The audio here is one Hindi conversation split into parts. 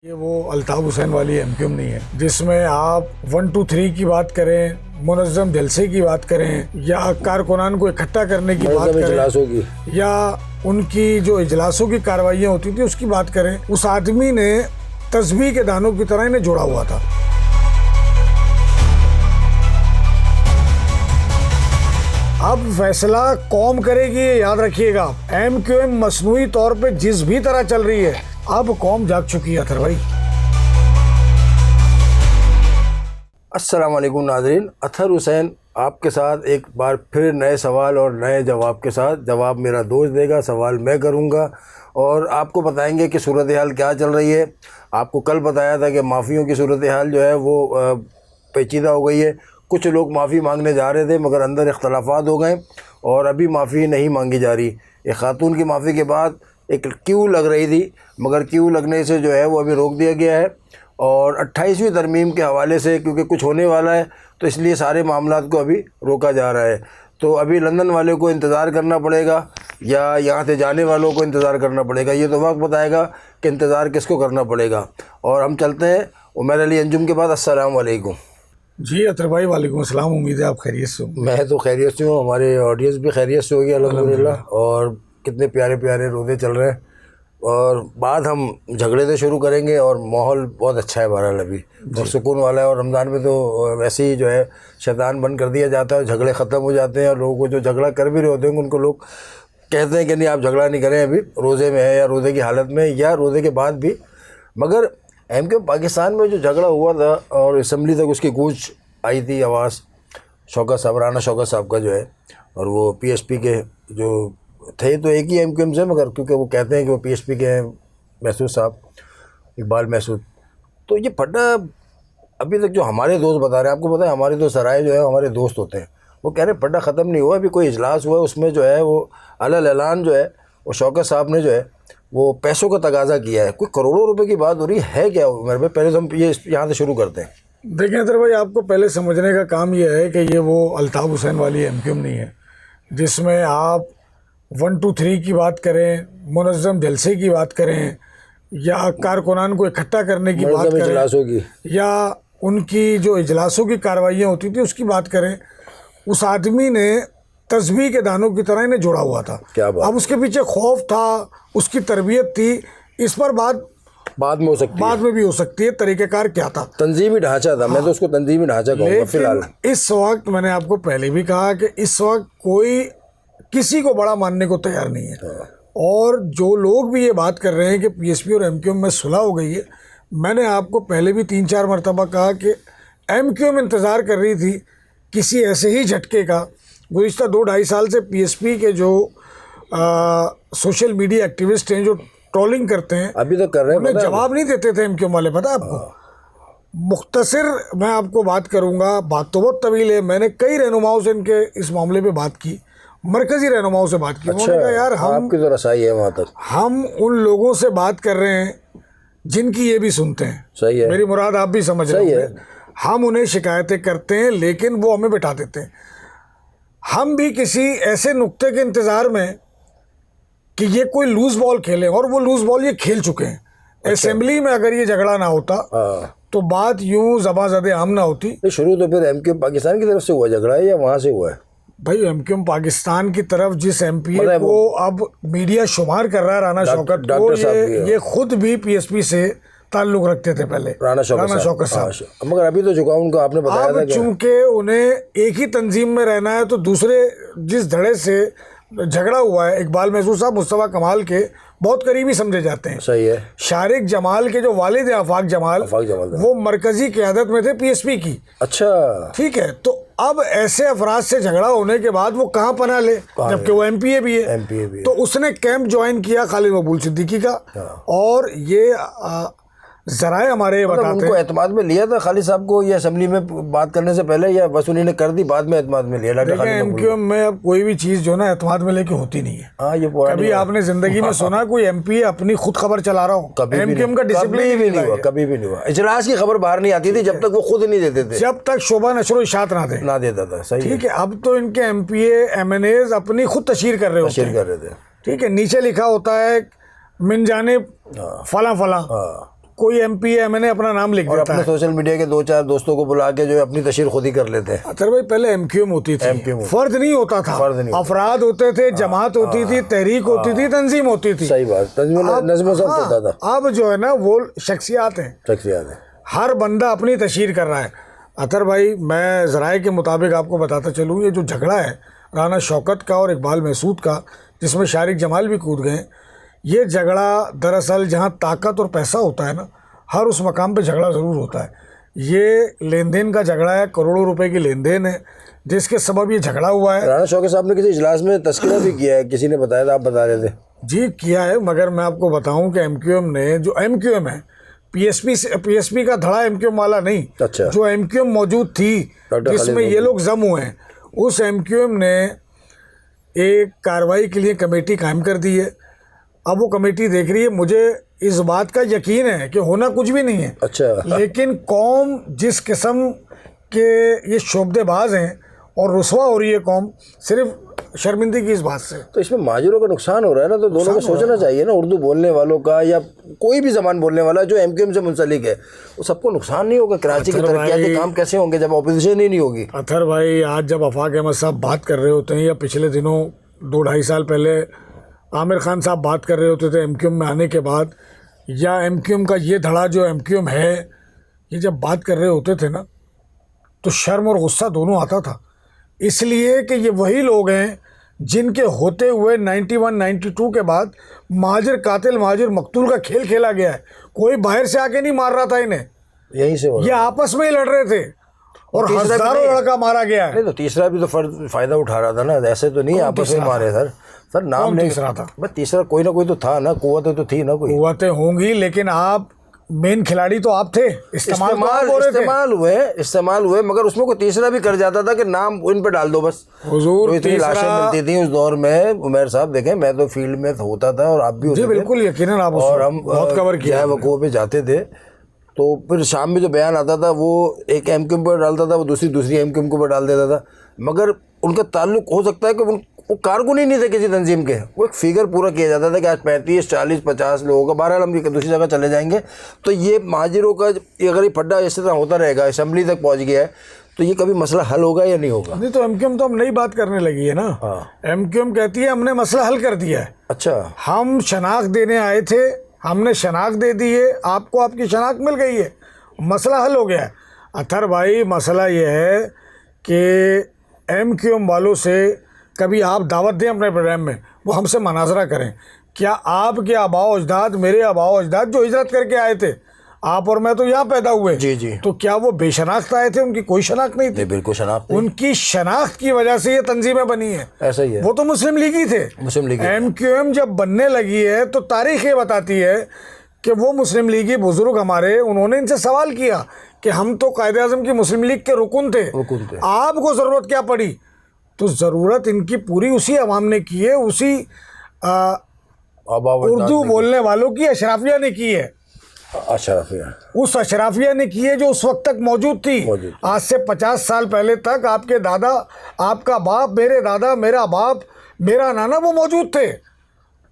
ये वो अल्ताफ हुसैन वाली एमक्यूएम नहीं है जिसमें आप 1 2 3 की बात करें, मुनज़्ज़म जलसे की बात करें या कारकुनान को इकट्ठा करने की बात करें या उनकी जो इजलासों की कार्रवाइयाँ होती थी उसकी बात करें। उस आदमी ने तस्बीह के दानों की तरह इन्हें जोड़ा हुआ था। अब फैसला कौम करेगी, ये याद रखिएगा। एमक्यूएम मसनूई तौर पे जिस भी तरह चल रही है, अब कौम जाग चुकी है अतर भाई। अस्सलाम वालेकुम नाज़रीन, अतर हुसैन आपके साथ एक बार फिर नए सवाल और नए जवाब के साथ। जवाब मेरा दोस्त देगा, सवाल मैं करूंगा और आपको बताएंगे कि सूरत हाल क्या चल रही है। आपको कल बताया था कि माफ़ियों की सूरत हाल जो है वो पेचीदा हो गई है। कुछ लोग माफ़ी मांगने जा रहे थे मगर अंदर इख्तलाफात हो गए और अभी माफ़ी नहीं मांगी जा रही। एक खातून की माफ़ी के बाद एक क्यू लग रही थी मगर क्यू लगने से जो है वो अभी रोक दिया गया है और 28वीं तरमीम के हवाले से क्योंकि कुछ होने वाला है तो इसलिए सारे मामलात को अभी रोका जा रहा है। तो अभी लंदन वाले को इंतज़ार करना पड़ेगा या यहाँ से जाने वालों को इंतज़ार करना पड़ेगा, ये तो वक्त बताएगा कि इंतज़ार किसको करना पड़ेगा। और हम चलते हैं उमर अली अंजुम के बाद। अस्सलाम वालेकुम। जी अतर भाई, वालेकुम अस्सलाम। उम्मीद है आप खैरियत से हो। मैं तो खैरियत से हूँ, हमारे ऑडियंस भी खैरियत से होगी अल्हम्दुलिल्लाह। और कितने प्यारे प्यारे रोज़े चल रहे हैं और बाद हम झगड़े से शुरू करेंगे और माहौल बहुत अच्छा है बहरहाल अभी और सुकून वाला है। और रमज़ान में तो वैसे ही जो है शैतान बंद कर दिया जाता है, झगड़े ख़त्म हो जाते हैं और लोगों को जो झगड़ा कर भी रहे होते हैं उनको लोग कहते हैं कि नहीं आप झगड़ा नहीं करें, अभी रोज़े में है या रोज़े की हालत में या रोज़े के बाद भी। मगर एमक्यूएम पाकिस्तान में जो झगड़ा हुआ था और असम्बली तक उसकी गूंज आई थी, आवाज़ शौकत साहब, राना शौकत साहब का जो है, और वो पीएसपी के जो थे तो एक ही एमक्यूएम से मगर क्योंकि वो कहते हैं कि वो पीएसपी के हैं, महसूद साहब, इकबाल महसूद। तो ये फटा अभी तक जो हमारे दोस्त बता रहे हैं, आपको पता है हमारे तो सराय जो है हमारे दोस्त होते हैं, वो कह रहे हैं फटा ख़त्म नहीं हुआ। अभी कोई इजलास हुआ उसमें जो है वो अलल ऐलान जो है वो शौकत साहब ने जो है वो पैसों का तगाज़ा किया है। कोई करोड़ों रुपए की बात हो रही है क्या मेरे पे? पहले तो हम ये यहाँ से शुरू करते हैं। देखें अतर भाई, आपको पहले समझने का काम यह है कि ये वो अल्ताफ हुसैन वाली एमक्यूएम नहीं है जिसमें आप 1 2 3 की बात करें, मुनज़्ज़म जलसे की बात करें या कारकुनान को इकट्ठा करने की बात करें या उनकी जो इजलासों की कार्रवाइयाँ होती थी उसकी बात करें। उस आदमी ने तस्बीह के दानों की तरह इन्हें जोड़ा हुआ था। क्या बात? अब उसके पीछे खौफ था, उसकी तरबियत थी, इस पर बात बाद में हो सकती है, बाद में भी हो सकती है। तरीक़ेकार क्या था? तंजीमी ढांचा था। मैं तो उसको तंजीमी ढांचा कहूँगा फिलहाल। इस वक्त मैंने आपको पहले भी कहा कि इस वक्त कोई किसी को बड़ा मानने को तैयार नहीं है और जो लोग भी ये बात कर रहे हैं कि पीएसपी और एमक्यूएम में सुलह हो गई है, मैंने आपको पहले भी 3-4 मरतबा कहा कि एमक्यूएम इंतज़ार कर रही थी किसी ऐसे ही झटके का। गुज़िश्ता 2-2.5 साल से पीएसपी के जो सोशल मीडिया एक्टिविस्ट हैं जो ट्रोलिंग करते हैं, अभी तो कर रहे हैं, जवाब नहीं देते थे एमक्यूएम वाले। पता है आपको? मुख्तसर मैं आपको बात करूंगा, बात तो बहुत तवील है। मैंने कई रहनुमाओं से इनके इस मामले पे बात की, मरकज़ी रहनुमाओं से बात की। उन्होंने कहा यार आपकी तो रसाई है वहाँ तक, हम उन लोगों से बात कर रहे हैं जिनकी ये भी सुनते हैं। सही है, मेरी मुराद आप भी समझ रहे हैं। हम उन्हें शिकायतें करते हैं लेकिन वो हमें बिठा देते हैं। हम भी किसी ऐसे नुक्ते के इंतज़ार में कि ये कोई लूज बॉल खेले और वो लूज बॉल ये खेल चुके हैं। असेंबली में अगर ये झगड़ा ना होता तो बात यूं ज़बाज़दे आम ना होती। शुरू तो फिर एमक्यूएम पाकिस्तान की तरफ से हुआ झगड़ा है या वहाँ से हुआ है? भाई एमक्यूएम पाकिस्तान की तरफ जिस एमपीए को अब मीडिया शुमार कर रहा है, राना शौकत को, ये खुद भी पीएसपी से ताल्लुक़ रखते थे पहले, राना शौकत साहब। मगर अभी तो चुका उनको, आपने बताया था चूँकि उन्हें एक ही तंजीम में रहना है तो दूसरे जिस धड़े से झगड़ा हुआ है, इकबाल महसूद साहब मुस्तफ़ा कमाल के बहुत करीबी समझे जाते हैं। सही है। शारिक जमाल के जो वालिद हैं आफाक जमाल वो मरकज़ी क़यादत में थे पीएसपी की। अच्छा, ठीक है। तो अब ऐसे अफराद से झगड़ा होने के बाद वो कहाँ पनाह ले, जबकि वो एमपीए भी है। तो उसने कैंप ज्वाइन किया खालिद मकबूल सिद्दीकी का और ये ज़राए हमारे बताते हैं उनको एतमाद में लिया था खालिद साहब को ये असेंबली में बात करने से पहले, या बस उन्होंने कर दी बाद में एतमाद में लिया? एमक्यूएम में अब कोई भी चीज़ जो ना एतमाद में लेके होती नहीं है। हाँ, ये कभी आपने जिंदगी में सुना कोई एमपी अपनी खुद खबर चला रहा हो? एमक्यूएम का डिसिप्लिन भी नहीं हुआ, कभी भी नहीं हुआ। इजलास की खबर बाहर नहीं आती थी जब तक वो खुद नहीं देते थे, जब तक शोभा नशर इशात ना देता था। सही, ठीक है। अब तो इनके एमपीए एमएनएज अपनी खुद तशहीर कर रहे थे। ठीक है, नीचे लिखा होता है मिन जानिब फला फला, कोई MP है मैंने अपना नाम लिख और देता अपने है। सोशल मीडिया के 2-4 दोस्तों को बुला के जो है अपनी तशहीर खुद ही कर लेते हैं। अतर भाई पहले MQM होती थी, MQM फर्द नहीं होता था, फर्द नहीं होता। अफराद होते थे, जमात होती थी, तहरीक होती थी, तंजीम होती थी। सही बात, नज़्म सब होता था। अब जो है ना वो शख्सियात हैं, शख्सियत है। हर बंदा अपनी तशहीर कर रहा है। अतर भाई मैं ज़राए के मुताबिक आपको बताता चलूँ, ये जो झगड़ा है राना शौकत का और इकबाल महसूद का, जिसमें शारिक जमाल भी कूद गए, ये झगड़ा दरअसल जहाँ ताकत और पैसा होता है ना, हर उस मकाम पे झगड़ा ज़रूर होता है। ये लेन देन का झगड़ा है, करोड़ों रुपए की लेन देन है, जिसके सबब ये झगड़ा हुआ है। राना शौकत साहब ने किसी इजलास में तस्करा भी किया है, किसी ने बताया था, आप बता रहे थे। जी किया है, मगर मैं आपको बताऊं कि MQM ने, जो MQM है, PSP का धड़ा MQM वाला नहीं, अच्छा। जो MQM मौजूद थी जिसमें ये लोग जम हुए हैं, उस MQM ने एक कार्रवाई के लिए कमेटी कायम कर दी है। अब वो कमेटी देख रही है। मुझे इस बात का यकीन है कि होना कुछ भी नहीं है। अच्छा। लेकिन कौम जिस किस्म के ये शोबदेबाज हैं और रुसवा हो रही है कौम, सिर्फ शर्मिंदगी इस बात से। तो इसमें माजिरों का नुकसान हो रहा है ना, तो दोनों को सोचना चाहिए ना, उर्दू बोलने वालों का या कोई भी ज़बान बोलने वाला जो MQM से मुंसलिक है, वो सबको नुकसान नहीं होगा। कराची की तरक्याती काम कैसे होंगे जब अपोजिशन ही नहीं होगी। अतर भाई आज जब आफाक अहमद साहब बात कर रहे होते हैं, या पिछले दिनों 2-2.5 साल पहले आमिर खान साहब बात कर रहे होते थे MQM में आने के बाद, या MQM का ये धड़ा जो MQM है, ये जब बात कर रहे होते थे ना, तो शर्म और गुस्सा दोनों आता था। इसलिए कि ये वही लोग हैं जिनके होते हुए 91-92 के बाद महाजिर कातिल महाजिर मकतूल का खेल खेला गया है। कोई बाहर से आके नहीं मार रहा था इन्हें, यहीं से हो ये आपस में ही लड़ रहे थे और हजारों लड़का मारा गया है। नहीं तो तीसरा भी तो फायदा उठा रहा था ना, ऐसे तो नहीं आपस में मारे सर नाम नहीं। तीसरा था बस तीसरा कोई ना कोई तो था ना, कुव्वतें तो थी ना, कोई कुव्वतें होंगी, लेकिन आप मेन खिलाड़ी तो आप थे। इस्तेमाल हुए मगर उसमें कोई तीसरा भी कर जाता था कि नाम इन पे डाल दो बस। हुजूर तो इतनी लाशें मिलती थी उस दौर में। उमर साहब देखें, मैं तो फील्ड में होता था और आप भी होते थे। बिल्कुल यकीनन, आप और हम बहुत कवर किया। वकूफ़ पे जाते थे, तो फिर शाम में जो बयान आता था वो एक MQM पर डालता था, वो दूसरी MQM को पर डाल देता था। मगर उनका ताल्लुक हो सकता है कि वो कारकुन ही नहीं थे किसी तंजीम के, वो एक फिगर पूरा किया जाता था कि आज 35, 40, 50 लोगों का। बहरहाल हम दूसरी जगह चले जाएंगे। तो ये महाजिरों का अगर ये फड्डा इस तरह होता रहेगा, असेंबली तक पहुंच गया है, तो ये कभी मसला हल होगा या नहीं होगा? नहीं तो MQM तो हम नई बात करने लगी है ना। MQM कहती है हमने मसला हल कर दिया है। अच्छा, हम शनाख्त देने आए थे, हमने शनाख्त दे दी है, आपको आपकी शनाख्त मिल गई है, मसला हल हो गया है। अथर भाई मसला ये है कि MQM वालों से कभी आप दावत दें अपने प्रोग्राम में, वो हमसे मनाजरा करें। क्या आपके आबाओ अजदाद, मेरे आबाओ अजदाद जो हिजरत करके आए थे, आप और मैं तो यहाँ पैदा हुए, जी, तो क्या वो बेशनाख्त आए थे? उनकी कोई शनाख्त नहीं थी। बिल्कुल शनाख्त, उनकी शनाख्त की वजह से ये तंजीमें बनी है। ऐसा ही है। वो तो मुस्लिम लीग ही थे। मुस्लिम लीग MQM जब बनने लगी है तो तारीख ये बताती है कि वो मुस्लिम लीगी बुजुर्ग हमारे, उन्होंने इनसे सवाल किया कि हम तो कायदे आज़म की मुस्लिम लीग के रुकन थे, आपको ज़रूरत क्या पड़ी? तो ज़रूरत इनकी पूरी उसी अवाम ने की है, उसी उर्दू बोलने वालों की, अशराफिया ने की है। अशराफिया, उस अशराफिया ने की है जो उस वक्त तक मौजूद थी। आज से 50 साल पहले तक आपके दादा, आपका बाप, मेरे दादा, मेरा बाप, मेरा नाना, वो मौजूद थे।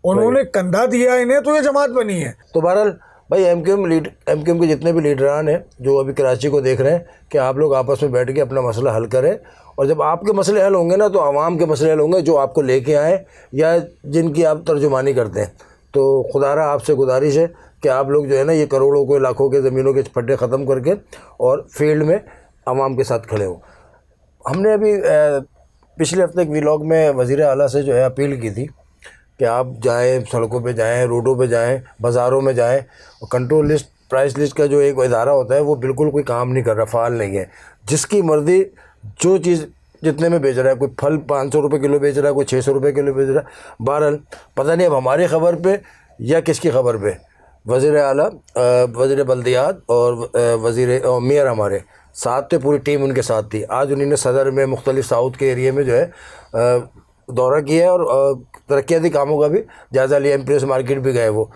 उन्होंने कंधा दिया इन्हें, तो ये जमात बनी है। तो बहरहाल भाई MQM के जितने भी लीडरान हैं जो अभी कराची को देख रहे हैं, कि आप लोग आपस में बैठ के अपना मसला हल करें, और जब आपके मसले हल होंगे ना, तो आवाम के मसले हल होंगे जो आपको लेके आए या जिनकी आप तर्जुमानी करते हैं। तो खुदारा आपसे गुजारिश है कि आप लोग जो है ना, ये करोड़ों के, लाखों के ज़मीनों के फड्डे ख़त्म करके और फील्ड में आवाम के साथ खड़े हो। हमने अभी पिछले हफ्ते एक व्लॉग में वज़ीर आला से जो है अपील की थी कि आप जाएं, सड़कों पे जाएं, रोडों पे जाएं, बाज़ारों में जाएं, और कंट्रोल लिस्ट, प्राइस लिस्ट का जो एक इदारा होता है वो बिल्कुल कोई काम नहीं कर रहा, फ़ाल नहीं है। जिसकी मर्ज़ी जो चीज़ जितने में बेच रहा है, कोई फल 500 रुपये किलो बेच रहा है, कोई 600 रुपये किलो बेच रहा है। बहरहाल पता नहीं अब हमारी ख़बर पे या किसकी ख़बर पे वज़ीर आला, वज़ीर बल्दियात और वज़ीर मेयर हमारे साथ थे, पूरी टीम उनके साथ थी। आज उन्होंने सदर में, मुख्तलिफ साउथ के एरिया में जो है दौरा किया और तरक्याती कामों का भी जायज़ा लिया। एम्प्रेस मार्केट भी गए वो,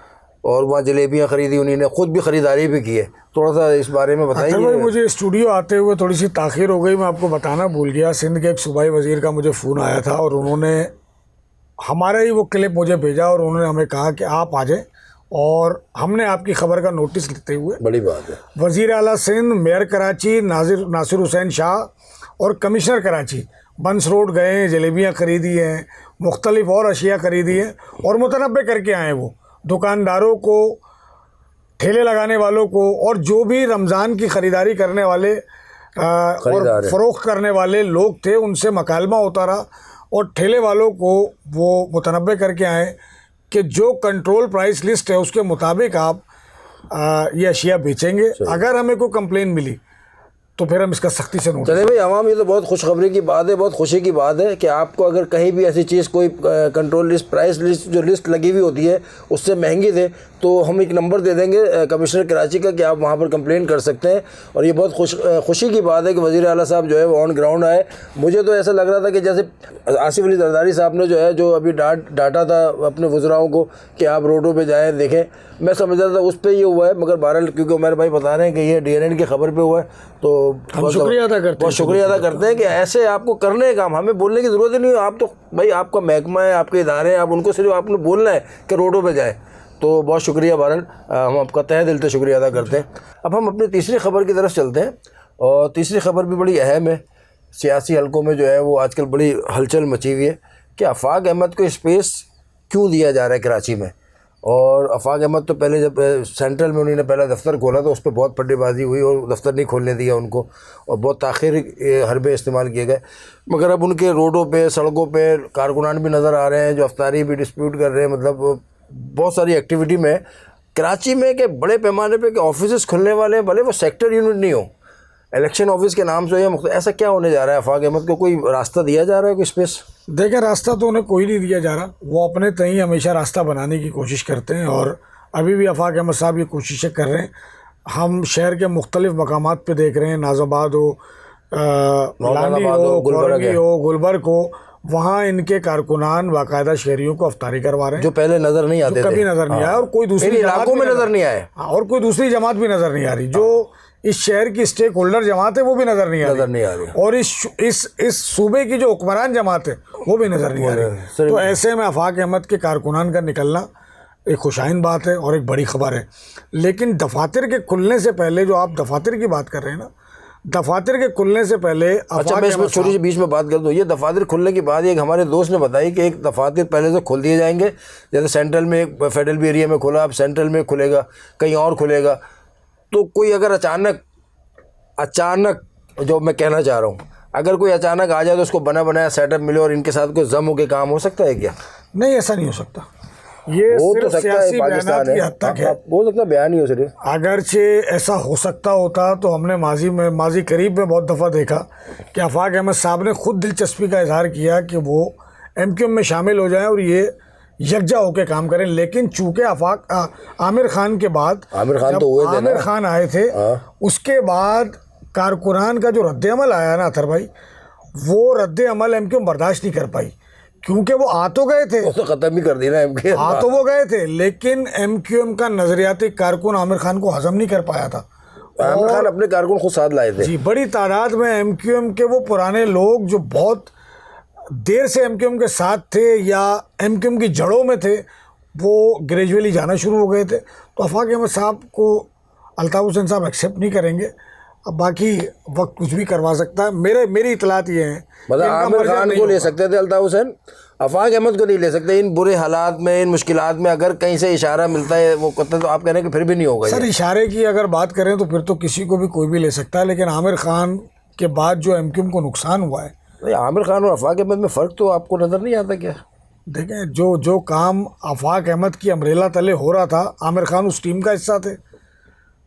और वहाँ जलेबियाँ ख़रीदी, उन्होंने ख़ुद भी ख़रीदारी भी की है। थोड़ा सा इस बारे में बताइए। भाई मुझे स्टूडियो आते हुए थोड़ी सी ताख़ीर हो गई, मैं आपको बताना भूल गया। सिंध के एक सूबाई वज़ीर का मुझे फ़ोन आया था और उन्होंने हमारा ही वो क्लिप मुझे भेजा और उन्होंने हमें कहा कि आप आ जाएँ और हमने आपकी खबर का नोटिस लेते हुए बड़ी बात है। वज़ीर आला सिंध, मेयर कराची नासिर हुसैन शाह और कमिश्नर कराची बंस रोड गए हैं, जलेबियाँ ख़रीदी हैं, मुख्तलिफ और अशिया ख़रीदी हैं और मुतनब्बे करके आए वो दुकानदारों को, ठेले लगाने वालों को और जो भी रमज़ान की ख़रीदारी करने वाले और फ़रोख्त करने वाले लोग थे उनसे मकालमा उतारा और ठेले वालों को वो मुतनब्बे करके आए कि जो कंट्रोल प्राइस लिस्ट है उसके मुताबिक आप ये अशिया बेचेंगे। अगर हमें कोई कंप्लेन मिली तो फिर हम इसका सख्ती से नोटिस। चले भाई अवाम, ये तो बहुत खुशखबरी की बात है, बहुत खुशी की बात है कि आपको अगर कहीं भी ऐसी चीज़ कोई कंट्रोल लिस्ट, प्राइस लिस्ट जो लिस्ट लगी हुई होती है उससे महंगी दे तो हम एक नंबर दे देंगे कमिश्नर कराची का कि आप वहाँ पर कंप्लेन कर सकते हैं। और ये बहुत खुशी की बात है कि वज़ीर आला साहब जो है वो ऑन ग्राउंड आए। मुझे तो ऐसा लग रहा था कि जैसे आसिफ अली जरदारी साहब ने जो अभी डांटा था अपने वज़राओं को कि आप रोडों पर जाएँ देखें, मैं समझ रहा था उस पर ये हुआ है, मगर बहरहाल क्योंकि उमर भाई बता रहे हैं कि ये DNN की खबर पे हुआ है तो हम शुक्रिया अदा करते हैं। बहुत शुक्रिया अदा करते हैं कि ऐसे आपको करने का काम, हमें बोलने की ज़रूरत ही नहीं है। आप तो भाई आपका महकमा है, आपके इदारे हैं, आप उनको सिर्फ आपने बोलना है कि रोडों पे जाए। तो बहुत शुक्रिया बहरहाल, हम आपका तहे दिल से शुक्रिया अदा करते हैं। अब हम अपनी तीसरी खबर की तरफ चलते हैं और तीसरी खबर भी बड़ी अहम है। सियासी हलकों में जो है वो आजकल बड़ी हलचल मची हुई है कि आफाक अहमद को स्पेस क्यों दिया जा रहा है कराची में। और आफाक अहमद तो पहले जब सेंट्रल में उन्होंने पहला दफ्तर खोला तो उस पर बहुत पड्डेबाजी हुई और दफ्तर नहीं खोलने दिया उनको और बहुत ताख़ीर हरबे इस्तेमाल किए गए। मगर अब उनके रोडों पे, सड़कों पे कारकुनान भी नज़र आ रहे हैं जो अफ्तारी भी डिस्प्यूट कर रहे हैं। मतलब बहुत सारी एक्टिविटी में कराची में के बड़े पैमाने पे के ऑफिस खुलने वाले हैं, भले वो सेक्टर यूनिट नहीं हो, इलेक्शन ऑफिस के नाम से या ऐसा क्या होने जा रहा है? आफाक अहमद को कोई रास्ता दिया जा रहा है, कोई स्पेस? देखें, रास्ता तो उन्हें कोई नहीं दिया जा रहा, वो अपने तय हमेशा रास्ता बनाने की कोशिश करते हैं और अभी भी आफाक अहमद साहब ये कोशिशें कर रहे हैं। हम शहर के मुख्तलिफ मकामात पे देख रहे हैं, नाज़ाबाद हो, लानी हो, कोरंगी हो, गुलबर्ग हो, वहाँ इनके कारकुनान बाकायदा शहरियों को अफ्तारी करवा रहे हैं जो पहले नज़र नहीं आते, कभी नज़र नहीं आया और कोई दूसरी इलाकों में नज़र नहीं आए और कोई दूसरी जमात भी नज़र नहीं आ रही। जो इस शहर की स्टेक होल्डर जमात है वो भी नज़र नहीं आ रही और इस सूबे की जो हुक्मरान जमात है वो भी नज़र नहीं आ रही। तो ऐसे में आफाक अहमद के कारकुनान का निकलना एक खुशाइन बात है और एक बड़ी खबर है। लेकिन दफातर के खुलने से पहले, जो आप दफातर की बात कर रहे हैं ना, दफातर के खुलने से पहले, अच्छा मैं इसमें छोटी सी बीच में बात कर दूँ, ये दफातर खुलने की बात एक हमारे दोस्त ने बताई कि एक दफातर पहले से खोल दिए जाएंगे। जैसे सेंट्रल में एक फेडरल भी एरिया में खुला, अब सेंट्रल में खुलेगा, कहीं और खुलेगा। तो कोई अगर अचानक जो मैं कहना चाह रहा हूँ, अगर कोई अचानक आ जाए तो उसको बना बनाया सेटअप मिले और इनके साथ कोई जम हो के काम हो सकता है क्या? नहीं, ऐसा नहीं हो सकता। ये हो सिर्फ तो सकता है, पाकिस्तान है, हो सकता है, बयान ही हो सिर्फ। अगरचे ऐसा हो सकता होता तो हमने माजी करीब में बहुत दफ़ा देखा कि आफाक अहमद साहब ने खुद दिलचस्पी का इजहार किया कि वो MQM में शामिल हो जाएं और ये यकजा होकर काम करें। लेकिन चूँकि आमिर खान के बाद, आमिर खान आए थे, उसके बाद कारकुनान का जो रद्द-ए-अमल आया ना अतर भाई, वो रद्द-ए-अमल MQM बर्दाश्त नहीं कर पाई क्योंकि वो आ तो गए थे, तो ख़त्म ही कर दी ना MQM, आ तो वो गए थे, लेकिन MQM का नज़रियाती कारकुन आमिर खान को हजम नहीं कर पाया था। आमिर खान अपने कारकुन खुद साथ लाए थे जी, बड़ी तादाद में MQM के वो पुराने लोग जो बहुत देर से MQM के साथ थे या MQM की जड़ों में थे, वो ग्रेजुअली जाना शुरू हो गए थे। तो आफाक अहमद साहब को अल्ताफ़ हुसैन साहब एक्सेप्ट नहीं करेंगे। अब बाकी वक्त कुछ भी करवा सकता है। मेरी इतलात ये है, मतलब आमिर खान को ले सकते थे अल्ताफ़ हुसैन, आफाक अहमद को नहीं ले सकते। इन बुरे हालात में, इन मुश्किलात में अगर कहीं से इशारा मिलता है वो करते तो आप कह रहे हैं कि फिर भी नहीं होगा। सर, इशारे की अगर बात करें तो फिर तो किसी को भी कोई भी ले सकता है, लेकिन आमिर खान के बाद जो MQM को नुकसान हुआ है, आमिर खान और आफाक अहमद में फ़र्क तो आपको नज़र नहीं आता क्या? देखें, जो काम आफाक अहमद की अम्ब्रेला तले हो रहा था, आमिर खान उस टीम का हिस्सा थे।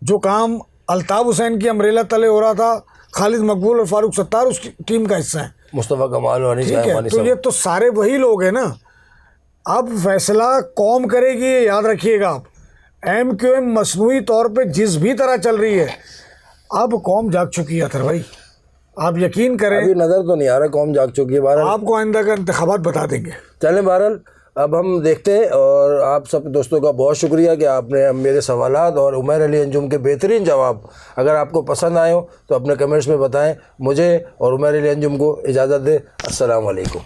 जो काम अल्ताफ़ हुसैन की अम्ब्रेला तले हो रहा था, खालिद मकबूल और फारूक सत्तार उस टीम का हिस्सा है, मुस्तफ़ा कमाल और ठीक है। तो ये तो सारे वही लोग हैं ना। अब फैसला कौम करेगी, ये याद रखिएगा आप। MQM मसनूई तौर पे जिस भी तरह चल रही है, अब कौम जाग चुकी है अतर भाई, आप यकीन करें। अभी नज़र तो नहीं आ रहा कौम जाग चुकी है। बहरहाल आपको आइंदा का इंतखाबात बता देंगे। चलें, बहरहाल अब हम देखते हैं। और आप सब दोस्तों का बहुत शुक्रिया कि आपने मेरे सवालात और उमर अली अंजुम के बेहतरीन जवाब अगर आपको पसंद आए हो तो अपने कमेंट्स में बताएं। मुझे और उमर अली अंजुम को इजाज़त दें। अस्सलाम वालेकुम।